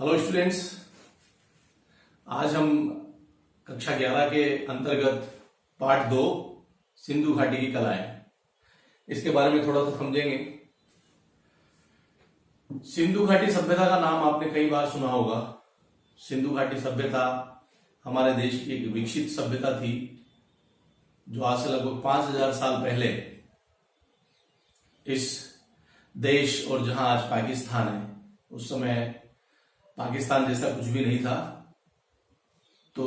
Hello students, आज हम कक्षा 11 के अंतर्गत पाठ 2 सिंधु घाटी की कलाएं इसके बारे में थोड़ा सा समझेंगे। सिंधु घाटी सभ्यता का नाम आपने कई बार सुना होगा। सिंधु घाटी सभ्यता हमारे देश की एक विकसित सभ्यता थी जो आज से लगभग 5000 साल पहले इस देश और जहां आज पाकिस्तान है, उस समय पाकिस्तान जैसा कुछ भी नहीं था। तो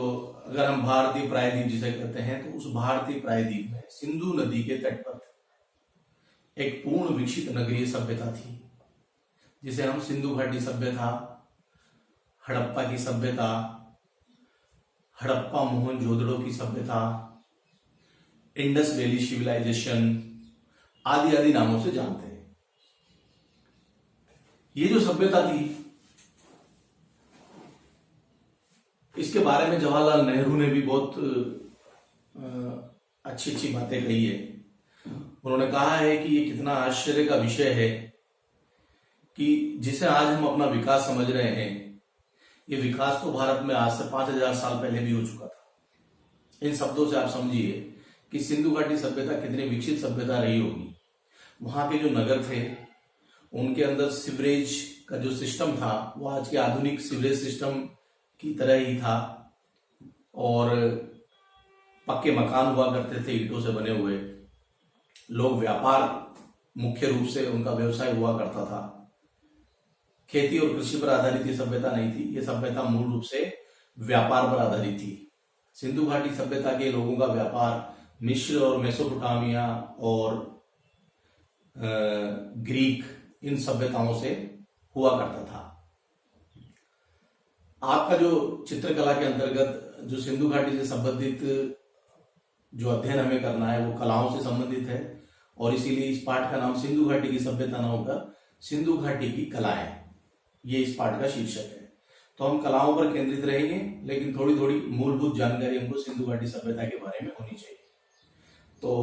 अगर हम भारतीय प्रायद्वीप जिसे कहते हैं, तो उस भारतीय प्रायद्वीप में सिंधु नदी के तट पर एक पूर्ण विकसित नगरीय सभ्यता थी जिसे हम सिंधु घाटी सभ्यता, हड़प्पा की सभ्यता, हड़प्पा मोहनजोदड़ो की सभ्यता, इंडस वैली सिविलाइजेशन आदि आदि नामों से जानते हैं। ये जो सभ्यता थी, इसके बारे में जवाहरलाल नेहरू ने भी बहुत अच्छी अच्छी बातें कही है। उन्होंने कहा है कि ये कितना आश्चर्य का विषय है कि जिसे आज हम अपना विकास समझ रहे हैं, ये विकास तो भारत में आज से 5000 साल पहले भी हो चुका था। इन शब्दों से आप समझिए कि सिंधु घाटी सभ्यता कितनी विकसित सभ्यता रही होगी। वहां के जो नगर थे, उनके अंदर सीवरेज का जो सिस्टम था वो आज के आधुनिक सीवरेज सिस्टम की तरह ही था, और पक्के मकान हुआ करते थे ईंटों से बने हुए। लोग व्यापार मुख्य रूप से उनका व्यवसाय हुआ करता था। खेती और कृषि पर आधारित ये सभ्यता नहीं थी। ये सभ्यता मूल रूप से व्यापार पर आधारित थी। सिंधु घाटी सभ्यता के लोगों का व्यापार मिस्र और मेसोपोटामिया और ग्रीक इन सभ्यताओं से हुआ करता था। आपका जो चित्रकला के अंतर्गत जो सिंधु घाटी से संबंधित जो अध्ययन हमें करना है वो कलाओं से संबंधित है, और इसीलिए इस पाठ का नाम सिंधु घाटी की सभ्यता न होकर सिंधु घाटी की कलाएं, ये इस पाठ का शीर्षक है। तो हम कलाओं पर केंद्रित रहेंगे, लेकिन थोड़ी थोड़ी मूलभूत जानकारी हमको सिंधु घाटी सभ्यता के बारे में होनी चाहिए। तो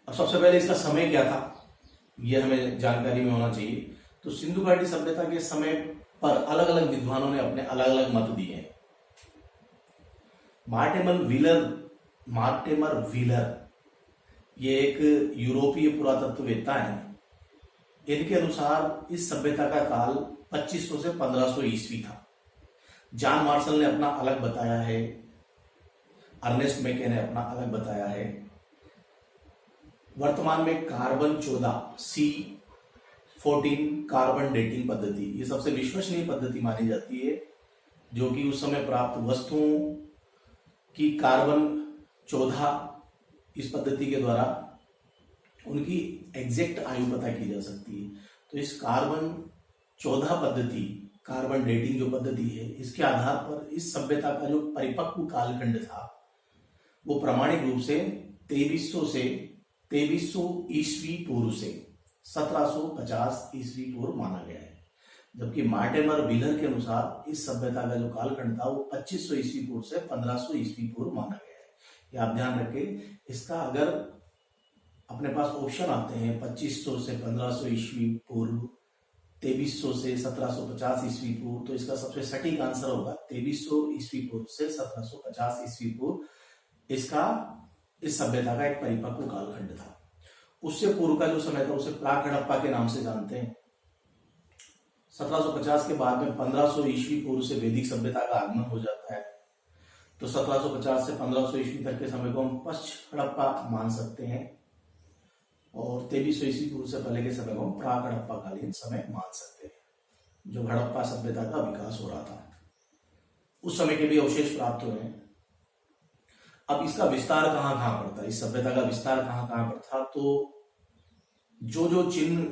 अब सबसे पहले इसका समय क्या था, यह हमें जानकारी में होना चाहिए। तो सिंधु घाटी सभ्यता के समय पर अलग अलग विद्वानों ने अपने अलग अलग मत दिए हैं। मार्टिमर व्हीलर ये एक यूरोपीय पुरातत्ववेत्ता हैं। इनके अनुसार इस सभ्यता का काल 2500 से 1500 ईस्वी था। जॉन मार्शल ने अपना अलग बताया है, अर्नेस्ट मैके ने अपना अलग बताया है। वर्तमान में कार्बन 14 C14 कार्बन डेटिंग पद्धति ये सबसे विश्वसनीय पद्धति मानी जाती है, जो कि उस समय प्राप्त वस्तुओं की कार्बन 14 इस पद्धति के द्वारा उनकी एग्जैक्ट आयु पता की जा सकती है। तो इस कार्बन 14 पद्धति, कार्बन डेटिंग जो पद्धति है, इसके आधार पर इस सभ्यता का जो परिपक्व कालखंड था वो प्रामाणिक रूप से 2300 ईस्वी पूर्व से 1750 ईस्वी पूर्व माना गया है। जबकि मार्टिमर व्हीलर के अनुसार इस सभ्यता का जो कालखंड था वो 2500 ईस्वी पूर्व से 1500 ईस्वी पूर्व माना गया है। ये आप ध्यान रखें। इसका अगर अपने पास ऑप्शन आते हैं 2500 से 1500 ईस्वी पूर्व, 2300 से 1750 ईस्वी पूर्व, तो इसका सबसे सटीक आंसर होगा 2300 ईस्वी पूर्व से 1750 ईस्वी पूर्व। इसका इस सभ्यता का एक परिपक्व कालखंड था। उससे पूर्व का जो समय था उसे प्राक हड़प्पा के नाम से जानते हैं। 1750 के बाद में 1500 ईस्वी पूर्व से वैदिक सभ्यता का आगमन हो जाता है। तो 1750 से 1500 ईस्वी तक के समय को हम पश्च हड़प्पा मान सकते हैं, और 2300 ईस्वी पूर्व से पहले के समय को हम प्राक हड़प्पा कालीन समय मान सकते हैं, जो हड़प्पा सभ्यता का विकास हो रहा था। उस समय के भी अवशेष प्राप्त हुए हैं। अब इसका विस्तार कहाँ कहाँ पर था, इस सभ्यता का विस्तार कहाँ कहाँ पर था, तो जो जो चिन्ह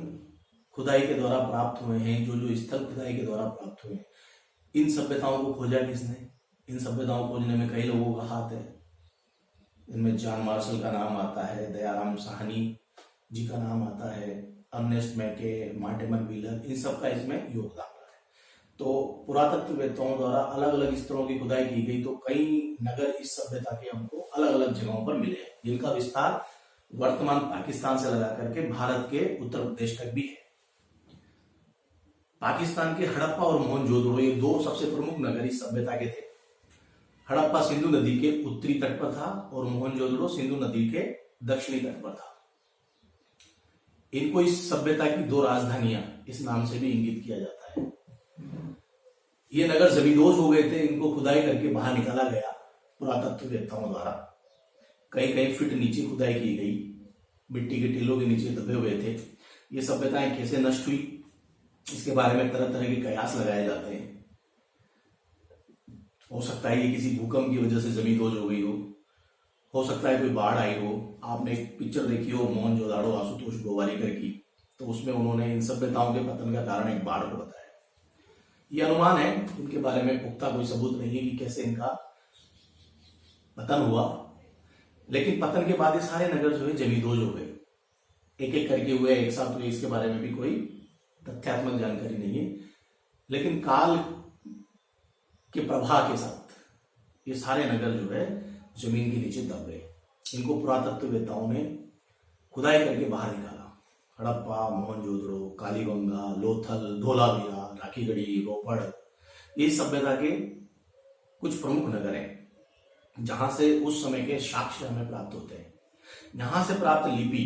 खुदाई के द्वारा प्राप्त हुए हैं, जो जो स्थल खुदाई के द्वारा प्राप्त हुए हैं, इन सभ्यताओं को खोजा किसने? इन सभ्यताओं को खोजने में कई लोगों का हाथ है। इनमें जॉन मार्शल का नाम आता है, दयाराम साहनी जी का नाम आता है, अर्नेस्ट मैके, मार्टिमर व्हीलर, इन सबका इसमें योगदान रहा है। तो पुरातत्ववेत्ताओं द्वारा अलग अलग स्तरों की खुदाई की गई, तो कई नगर इस सभ्यता के हमको अलग अलग जगहों पर मिले हैं, जिनका विस्तार वर्तमान पाकिस्तान से लगा करके भारत के उत्तर प्रदेश तक भी है। पाकिस्तान के हड़प्पा और मोहनजोदड़ो ये दो सबसे प्रमुख नगर इस सभ्यता के थे। हड़प्पा सिंधु नदी के उत्तरी तट पर था और मोहनजोदड़ो सिंधु नदी के दक्षिणी तट पर था। इनको इस सभ्यता की दो राजधानियां इस नाम से भी इंगित किया जाता है। ये नगर जमींदोज हो गए थे, इनको खुदाई करके बाहर निकाला गया पुरातत्ववेत्ताओं द्वारा। कई कई फीट नीचे खुदाई की गई, मिट्टी के टीलों के नीचे दबे हुए थे। ये सभ्यताएं कैसे नष्ट हुई, इसके बारे में तरह तरह के कयास लगाए जाते हैं। हो सकता है ये किसी भूकंप की वजह से जमींदोज हो गई हो सकता है कोई बाढ़ आई हो। आपने एक पिक्चर देखी हो मोहनजोदाड़ो आशुतोष गोवारिकर की, तो उसमें उन्होंने इन सभ्यताओं के पतन का कारण एक बाढ़ को बताया। ये अनुमान है, इनके बारे में पुख्ता कोई सबूत नहीं है कि कैसे इनका पतन हुआ, लेकिन पतन के बाद ये सारे नगर जो है जमींदोज हो गए, एक एक करके हुए, एक साथ हुए। इसके बारे में भी कोई तथ्यात्मक जानकारी नहीं है, लेकिन काल के प्रवाह के साथ ये सारे नगर जो है जमीन के नीचे दब गए। इनको पुरातत्ववेत्ताओं ने खुदाई करके बाहर निकाला। हड़प्पा, मोहनजोदड़ो, कालीबंगा, लोथल, धोलावीरा, राखीगढ़ी, रोपड़, ये सभ्यता के कुछ प्रमुख नगर हैं जहां से उस समय के साक्ष्य हमें प्राप्त होते हैं। यहां से प्राप्त लिपि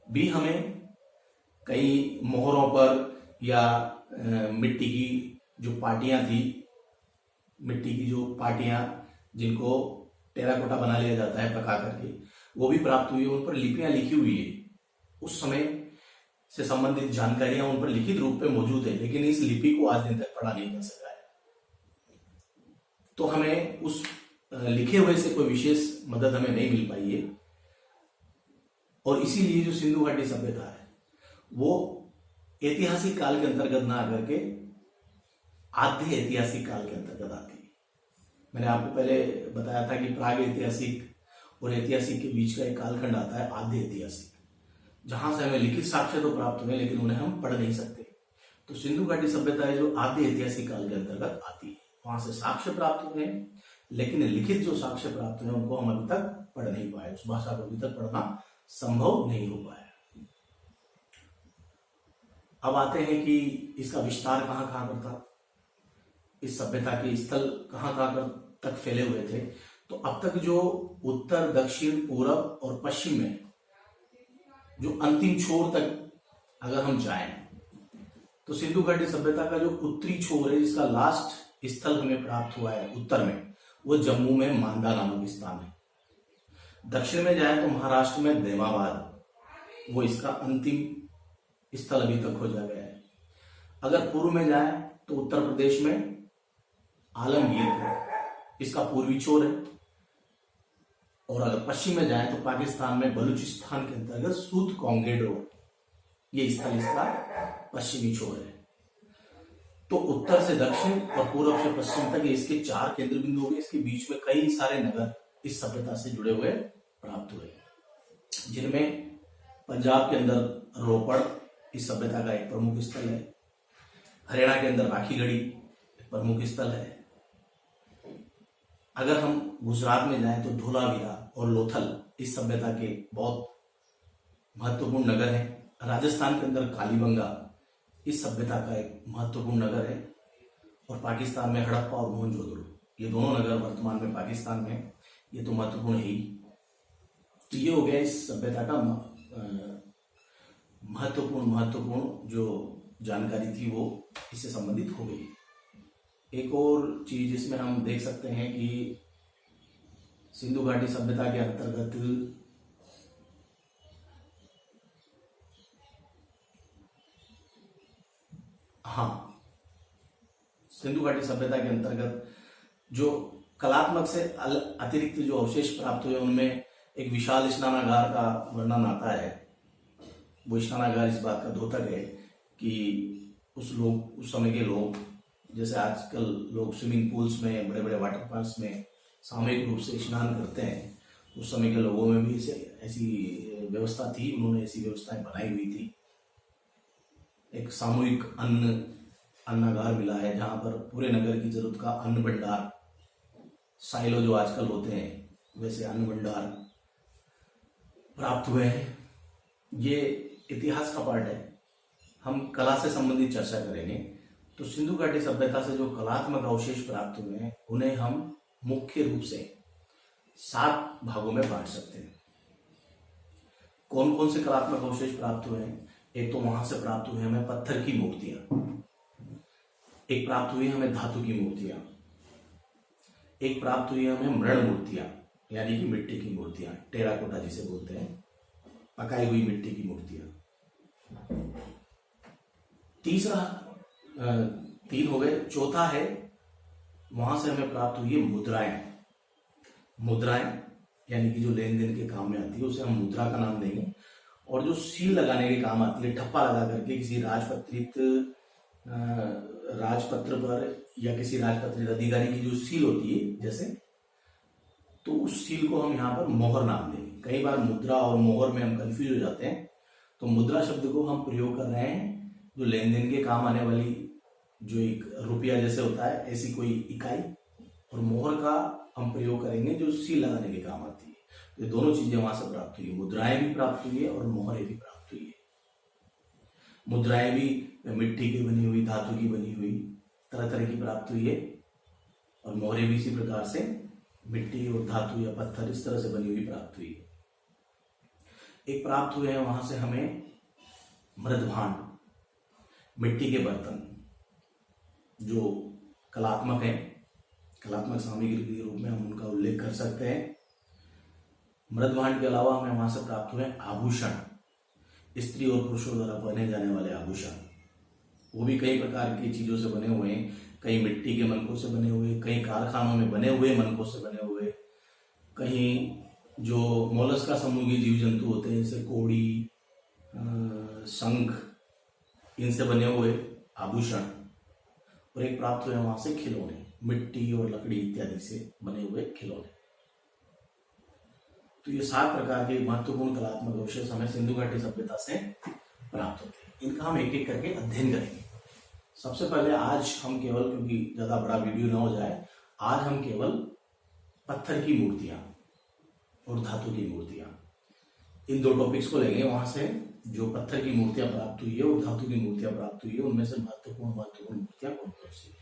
भी हमें कई मोहरों पर या मिट्टी की जो पाटियां थी, मिट्टी की जो पाटियां जिनको टेराकोटा बना लिया जाता है पका करके, वो भी प्राप्त हुई है। उन पर लिपियां लिखी हुई है, उस समय से संबंधित जानकारियां उन पर लिखित रूप में मौजूद है, लेकिन इस लिपि को आज दिन तक पढ़ा नहीं जा सका है। तो हमें उस लिखे हुए से कोई विशेष मदद हमें नहीं मिल पाई है। और इसीलिए जो सिंधु घाटी सभ्यता है वो ऐतिहासिक काल के अंतर्गत ना आकर के आध्य ऐतिहासिक काल के अंतर्गत आती है। मैंने आपको पहले बताया था कि प्राग ऐतिहासिक और ऐतिहासिक के बीच का एक कालखंड आता है आध्य ऐतिहासिक, जहां से हमें लिखित साक्ष्य तो प्राप्त हुए लेकिन उन्हें हम पढ़ नहीं सकते। तो सिंधु घाटी सभ्यता है जो आध्य ऐतिहासिक काल के अंतर्गत आती है। वहां से साक्ष्य प्राप्त हुए हैं, लेकिन लिखित जो साक्ष्य प्राप्त हुए उनको हम अभी तक पढ़ नहीं पाए, उस भाषा को अभी तक पढ़ना संभव नहीं हो पाया। अब आते हैं कि इसका विस्तार कहां कहां पर था, इस सभ्यता के स्थल कहां कहां तक फैले हुए थे। तो अब तक जो उत्तर, दक्षिण, पूरब और पश्चिम में जो अंतिम छोर तक अगर हम जाएं तो सिंधु घाटी सभ्यता का जो उत्तरी छोर है, जिसका लास्ट स्थल हमें प्राप्त हुआ है उत्तर में, वो जम्मू में मांदा नामक स्थान है। दक्षिण में जाए तो महाराष्ट्र में देमाबाद, वो इसका अंतिम स्थल अभी तक खोजा गया है। अगर पूर्व में जाए तो उत्तर प्रदेश में आलमगीर इसका पूर्वी छोर है, और अगर पश्चिम में जाए तो पाकिस्तान में बलूचिस्तान के अंतर्गत सूत कोंगेडो, ये स्थल इसका पश्चिमी छोर है। तो उत्तर से दक्षिण और पूर्व से पश्चिम तक इसके 4 केंद्र बिंदु हो गए। इसके बीच में कई सारे नगर इस सभ्यता से जुड़े हुए प्राप्त हुए, जिनमें पंजाब के अंदर रोपड़ इस सभ्यता का एक प्रमुख स्थल है। हरियाणा के अंदर राखीगढ़ी एक प्रमुख स्थल है। अगर हम गुजरात में जाएं तो धोलावीरा और लोथल इस सभ्यता के बहुत महत्वपूर्ण नगर हैं। राजस्थान के अंदर कालीबंगा इस सभ्यता का एक महत्वपूर्ण नगर है। और पाकिस्तान में हड़प्पा और मोहनजोदड़ो, ये दोनों नगर वर्तमान में पाकिस्तान में, ये तो महत्वपूर्ण है ही। तो ये हो गया इस सभ्यता का महत्वपूर्ण जो जानकारी थी वो इससे संबंधित हो गई। एक और चीज इसमें हम देख सकते हैं कि सिंधु घाटी सभ्यता के अंतर्गत सिंधु घाटी सभ्यता के अंतर्गत जो कलात्मक से अतिरिक्त जो अवशेष प्राप्त हुए उनमें एक विशाल स्नानागार का वर्णन आता है। वो स्नानागार इस बात का द्योतक है कि उस समय के लोग, जैसे आजकल लोग स्विमिंग पूल्स में, बड़े बड़े वाटर पार्क्स में सामूहिक रूप से स्नान करते हैं, उस समय के लोगों में भी ऐसी व्यवस्था थी। उन्होंने ऐसी व्यवस्थाएं बनाई हुई थी। एक सामूहिक अन्नागार मिला है जहां पर पूरे नगर की जरूरत का अन्न भंडार, साइलो जो आजकल होते हैं वैसे अन्न भंडार प्राप्त हुए हैं। ये इतिहास का पार्ट है। हम कला से संबंधित चर्चा करेंगे। तो सिंधु घाटी सभ्यता से जो कलात्मक अवशेष प्राप्त हुए हैं उन्हें हम मुख्य रूप से 7 भागों में बांट सकते हैं। कौन कौन से कलात्मक अवशेष प्राप्त हुए हैं? एक तो वहां से प्राप्त हुए हमें पत्थर की मूर्तियां, एक प्राप्त हुई हमें धातु की मूर्तियां, एक प्राप्त हुई हमें मृण मूर्तियां यानी कि मिट्टी की मूर्तियां, टेराकोटा जिसे बोलते हैं, पकाई हुई मिट्टी की मूर्तियां। तीसरा 3 हो गए। चौथा है वहां से हमें प्राप्त हुई है मुद्राएं यानी कि जो लेन देन के काम में आती है उसे हम मुद्रा का नाम देंगे। और जो सील लगाने के काम आती है, ठप्पा लगा करके किसी राजपत्र पर या किसी राजपत्रित अधिकारी की जो सील होती है जैसे, तो उस सील को हम यहाँ पर मोहर नाम देंगे। कई बार मुद्रा और मोहर में हम कंफ्यूज हो जाते हैं, तो मुद्रा शब्द को हम प्रयोग कर रहे हैं जो लेन देन के काम आने वाली, जो एक रुपया जैसे होता है ऐसी कोई इकाई, और मोहर का हम प्रयोग करेंगे जो सील लगाने के काम आती है। ये दोनों चीजें वहां से प्राप्त हुई है, मुद्राएं भी प्राप्त हुई है और मोहरें भी प्राप्त हुई है। मुद्राएं भी मिट्टी की बनी हुई, धातु की बनी हुई, तरह तरह की प्राप्त हुई है, और मोहरें भी इसी प्रकार से मिट्टी और धातु या पत्थर इस तरह से बनी हुई प्राप्त हुई है। एक प्राप्त हुए हैं वहां से हमें मृदभांड, मिट्टी के बर्तन जो कलात्मक है, कलात्मक सामग्री के रूप में हम उनका उल्लेख कर सकते हैं। मृदभांड के अलावा हमें वहां से प्राप्त हुए आभूषण, स्त्री और पुरुषों द्वारा पहने जाने वाले आभूषण, वो भी कई प्रकार की चीजों से बने हुए हैं। कहीं मिट्टी के मनकों से बने हुए, कहीं कारखानों में बने हुए मनकों से बने हुए, कहीं जो मोलस्का समूह के जीव जंतु होते हैं जैसे कोड़ी, शंख, इनसे बने हुए आभूषण। और एक प्राप्त हुए वहां से खिलौने, मिट्टी और लकड़ी इत्यादि से बने हुए खिलौने। तो ये 7 प्रकार के महत्वपूर्ण कलात्मक अवशेष हमें सिंधु घाटी सभ्यता से प्राप्त होते हैं। इनका हम एक एक करके अध्ययन करेंगे। सबसे पहले आज हम केवल, क्योंकि ज्यादा बड़ा वीडियो ना हो जाए, आज हम केवल पत्थर की मूर्तियां और धातु की मूर्तियां, इन 2 टॉपिक्स को लेंगे। वहां से जो पत्थर की मूर्तियां प्राप्त हुई है और धातु की मूर्तियां प्राप्त हुई है उनमें से महत्वपूर्ण मूर्तियां कौन कौन सी है।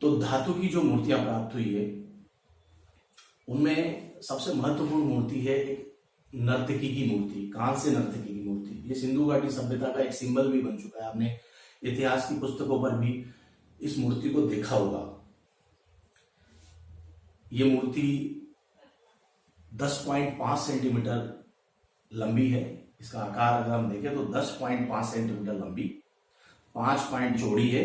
तो धातु की जो मूर्तियां प्राप्त हुई है उनमें सबसे महत्वपूर्ण मूर्ति है एक नर्तकी की मूर्ति, कांस्य नर्तकी की मूर्ति। ये सिंधु घाटी सभ्यता का एक सिंबल भी बन चुका है। आपने इतिहास की पुस्तकों पर भी इस मूर्ति को देखा होगा। ये मूर्ति 10.5 सेंटीमीटर लंबी है। इसका आकार अगर हम देखें तो 10.5 सेंटीमीटर लंबी, 5 पॉइंट चौड़ी है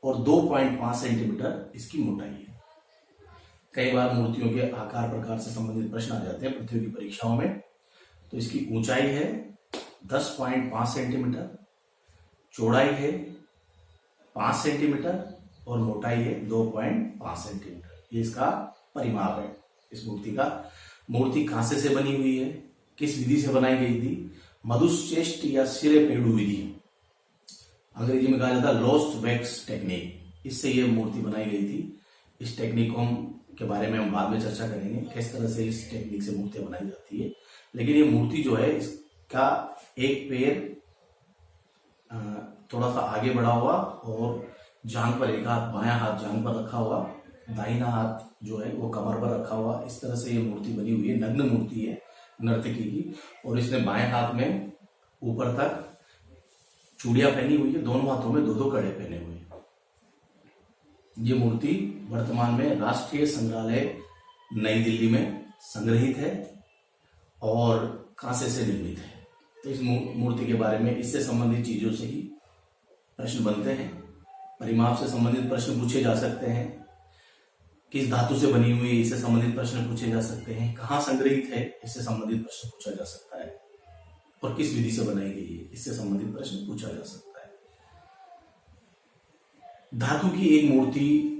और 2.5 सेंटीमीटर इसकी मोटाई है। कई बार मूर्तियों के आकार प्रकार से संबंधित प्रश्न आ जाते हैं प्रतियोगी परीक्षाओं में। तो इसकी ऊंचाई है 10.5 सेंटीमीटर, चौड़ाई है 5 सेंटीमीटर और मोटाई है 2.5 सेंटीमीटर। ये इसका परिमाप है इस मूर्ति का। मूर्ति कांसे से बनी हुई है। किस विधि से बनाई गई थी? मधुश्चेष्ट या सिरे पेड़ू विधि, अंग्रेजी में कहा जाता है लोस्ट वैक्स टेक्निक। इससे ये मूर्ति बनाई गई थी। इस टेक्निक को के बारे में हम बाद में चर्चा करेंगे, किस तरह से इस टेक्निक से मूर्तियां बनाई जाती है। लेकिन ये मूर्ति जो है, इसका एक पैर थोड़ा सा आगे बढ़ा हुआ और जांघ पर, एक हाथ बायां हाथ जांघ पर रखा हुआ, दाहिना हाथ जो है वो कमर पर रखा हुआ, इस तरह से ये मूर्ति बनी हुई है। नग्न मूर्ति है नर्तकी की, और इसने बाएं हाथ में ऊपर तक चूड़ियां पहनी हुई है, दोनों हाथों में 2-2 कड़े पहने हुए हैं। ये मूर्ति वर्तमान में राष्ट्रीय संग्रहालय नई दिल्ली में संग्रहित है और कांसे से निर्मित है। तो इस मूर्ति के बारे में, इससे संबंधित चीजों से ही प्रश्न बनते हैं। परिमाप से संबंधित प्रश्न पूछे जा सकते हैं। किस धातु से बनी हुई है, इससे संबंधित प्रश्न पूछे जा सकते हैं। कहाँ संग्रहित है, इससे संबंधित प्रश्न पूछा जा सकता है। और किस विधि से बनाई गई है, इससे संबंधित प्रश्न पूछा जा सकता है। धातु की एक मूर्ति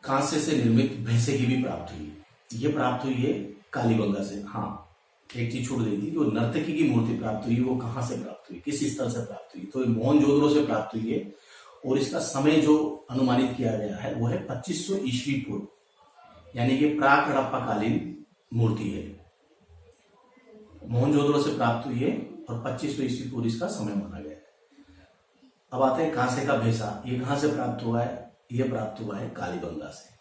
कांसे से निर्मित भैंसे की भी प्राप्त हुई है। ये प्राप्त हुई है कालीबंगा से। हाँ, एक चीज छूट गई थी, जो नर्तकी की मूर्ति प्राप्त हुई वो कहाँ से प्राप्त हुई, किस स्थल से प्राप्त हुई? तो मोहनजोदड़ो से प्राप्त हुई है। और इसका समय जो अनुमानित किया गया है वो है 2500 ईस्वी पूर्व, यानी कि प्राक हड़प्पा कालीन मूर्ति है। मोहनजोदड़ो से प्राप्त हुई है और 2500 ईस्वी पूर्व इसका समय माना गया है। अब आते हैं कांसे का भेसा। ये कहां से प्राप्त हुआ है? ये प्राप्त हुआ है कालीबंगा से।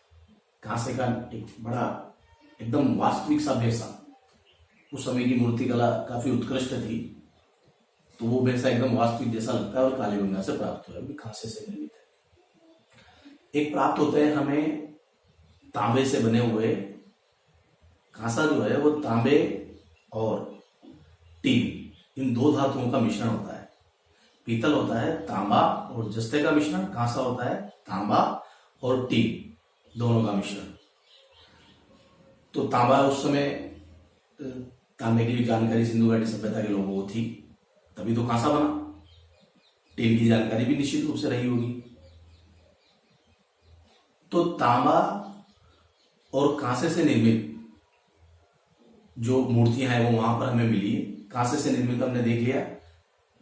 कांसे का एक बड़ा एकदम वास्तविक सा भेसा, उस समय की मूर्ति कला काफी उत्कृष्ट थी, तो वो भेसा एकदम वास्तविक जैसा लगता है और कालीबंगा से प्राप्त हुआ है, कांसे से निर्मित है। एक प्राप्त होते हैं हमें तांबे से बने हुए। कांसा जो है वो तांबे और टीन, इन दो धातुओं का मिश्रण होता है। पीतल होता है तांबा और जस्ते का मिश्रण, कांसा होता है तांबा और टीन दोनों का मिश्रण। तो तांबा उस समय, तांबे की जानकारी सिंधु घाटी सभ्यता के लोगों को थी, तभी तो कांसा बना। टीन की जानकारी भी निश्चित रूप से रही होगी। तो तांबा और कांसे से निर्मित जो मूर्तियां हैं वो वहां पर हमें मिली। कांसे से निर्मित हमने देख लिया,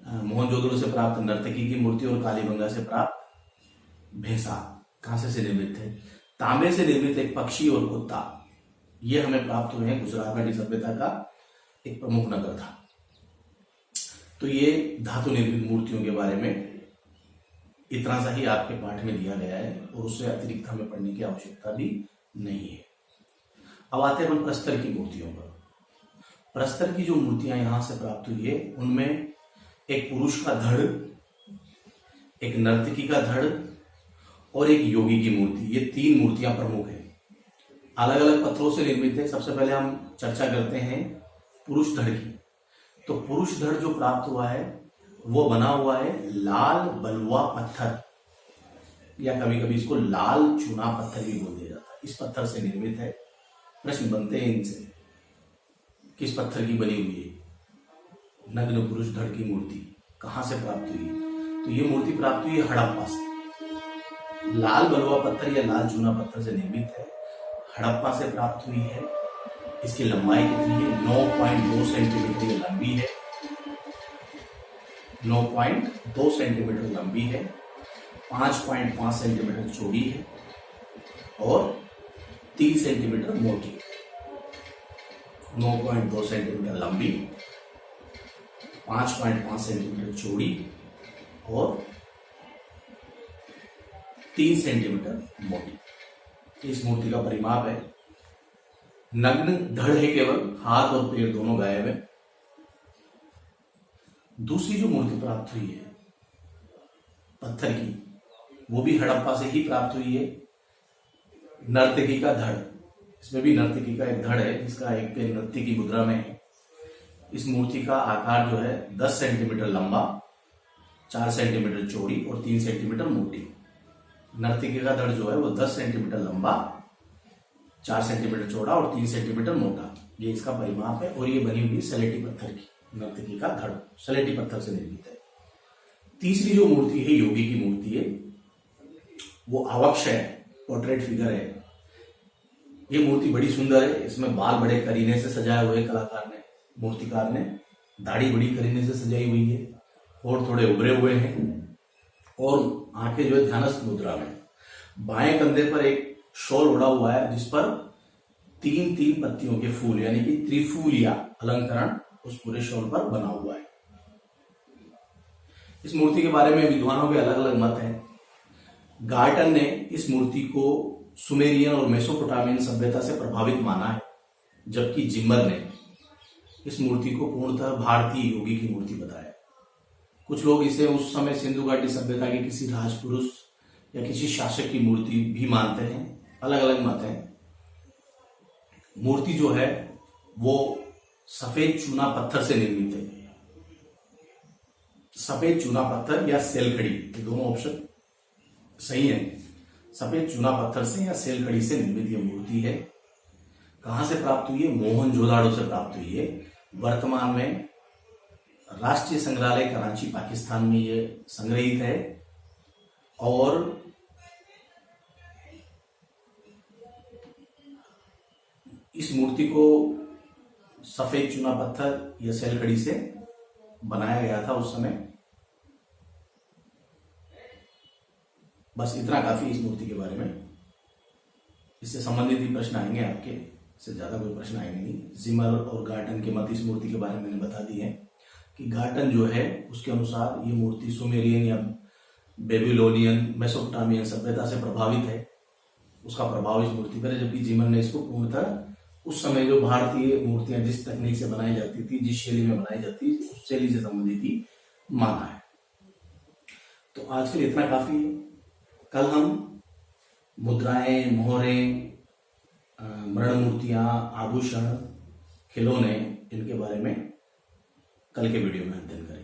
मोहनजोदड़ो से प्राप्त नर्तकी की मूर्ति और कालीबंगा से प्राप्त भेसा कांसे से निर्मित थे। तांबे से निर्मित एक पक्षी और कुत्ता, ये हमें प्राप्त हुए हैं गुजरात घाटी सभ्यता का एक प्रमुख नगर था। तो ये धातु निर्मित मूर्तियों के बारे में इतना सा ही आपके पाठ में दिया गया है और उससे अतिरिक्त हमें पढ़ने की आवश्यकता भी नहीं है। अब आते हैं अपन प्रस्तर की मूर्तियों पर। प्रस्तर की जो मूर्तियां यहां से प्राप्त हुई है उनमें एक पुरुष का धड़, एक नर्तकी का धड़ और एक योगी की मूर्ति, ये तीन मूर्तियां प्रमुख हैं। अलग अलग पत्थरों से निर्मित है। सबसे पहले हम चर्चा करते हैं पुरुष धड़ की। तो पुरुष धड़ जो प्राप्त हुआ है वो बना हुआ है लाल बलुआ पत्थर, या कभी कभी इसको लाल चूना पत्थर भी बोल दिया जाता है। इस पत्थर से निर्मित है। प्रश्न बनते हैं इनसे, किस पत्थर की बनी हुई है? नग्न पुरुष धड़ की मूर्ति कहां से प्राप्त हुई? तो ये मूर्ति प्राप्त हुई है हड़प्पा से। लाल बलुआ पत्थर या लाल चूना पत्थर से निर्मित है, हड़प्पा से प्राप्त हुई है। इसकी लंबाई कितनी है? 9.2 सेंटीमीटर ये लंबी है, 9.2 सेंटीमीटर लंबी है, 5.5 सेंटीमीटर चौड़ी है और 3 सेंटीमीटर मोटी है। 9.2 सेंटीमीटर लंबी, 5.5 सेंटीमीटर चौड़ी और 3 सेंटीमीटर मोटी। इस मूर्ति का परिमाप है। नग्न धड़ है केवल, हाथ और पैर दोनों गायब है। दूसरी जो मूर्ति प्राप्त हुई है पत्थर की, वो भी हड़प्पा से ही प्राप्त हुई है। नर्तकी का धड़, इसमें भी नर्तकी का एक धड़ है जिसका एक पैर नृत्य की मुद्रा में है। इस मूर्ति का आकार जो है 10 सेंटीमीटर लंबा, 4 सेंटीमीटर चौड़ी और 3 सेंटीमीटर मोटी। नर्तकी का धड़ जो है वो 10 सेंटीमीटर लंबा, 4 सेंटीमीटर चौड़ा और 3 सेंटीमीटर मोटा, ये इसका परिमाप है। और ये बनी हुई सलेटी पत्थर की, नर्तकी का धड़ सलेटी पत्थर से निर्मित है। तीसरी जो मूर्ति है योगी की मूर्ति है, वो आवक्ष है, पोर्ट्रेट फिगर है। ये मूर्ति बड़ी सुंदर है। इसमें बाल बड़े करीने से सजाए हुए कलाकार ने, मूर्तिकार ने, दाढ़ी बड़ी करीने से सजाई हुई है और थोड़े उभरे हुए हैं और आंखें जो है ध्यानस्थ मुद्रा में। बाएं कंधे पर एक शॉल ओढ़ा हुआ है जिस पर 3-3 पत्तियों के फूल यानी कि त्रिफूलिया अलंकरण उस पूरे शॉल पर बना हुआ है। इस मूर्ति के बारे में विद्वानों के अलग अलग मत हैं। गार्टन ने इस मूर्ति को सुमेरियन और मेसोपोटामियन सभ्यता से प्रभावित माना है, जबकि जिम्मर ने इस मूर्ति को पूर्णतः भारतीय योगी की मूर्ति बताया। कुछ लोग इसे उस समय सिंधु घाटी सभ्यता के किसी राजपुरुष या किसी शासक की मूर्ति भी मानते हैं। अलग अलग मत हैं। मूर्ति जो है वो सफेद चूना पत्थर से निर्मित है। सफेद चूना पत्थर या सेलखड़ी, ये दोनों ऑप्शन सही है। सफेद चूना पत्थर से या सेलखड़ी से निर्मित यह मूर्ति है। कहां से प्राप्त हुई है? मोहनजोदाड़ो से प्राप्त हुई है। वर्तमान में राष्ट्रीय संग्रहालय कराची पाकिस्तान में ये संग्रहित है और इस मूर्ति को सफेद चूना पत्थर या सेलखड़ी से बनाया गया था उस समय। बस इतना काफी इस मूर्ति के बारे में। इससे संबंधित ही प्रश्न आएंगे आपके, इससे ज्यादा कोई प्रश्न आएंगे नहीं। जिमर और गार्टन के मत इस मूर्ति के बारे में मैंने बता दिए हैं कि गार्टन जो है उसके अनुसार ये मूर्ति सुमेरियन या बेबीलोनियन मेसोपोटामियन सभ्यता से प्रभावित है, उसका प्रभाव इस मूर्ति पर है। जबकि जीमन ने इसको पूर्णतः उस समय जो भारतीय मूर्तियां जिस तकनीक से बनाई जाती थी, जिस शैली में बनाई जाती थी, उस शैली से संबंधित ही माना है। तो आज के लिए इतना काफी है। कल हम मुद्राएं, मोहरे, मरण मूर्तियां, आभूषण, खिलौने, इनके बारे में कल के वीडियो में अध्ययन करेंगे।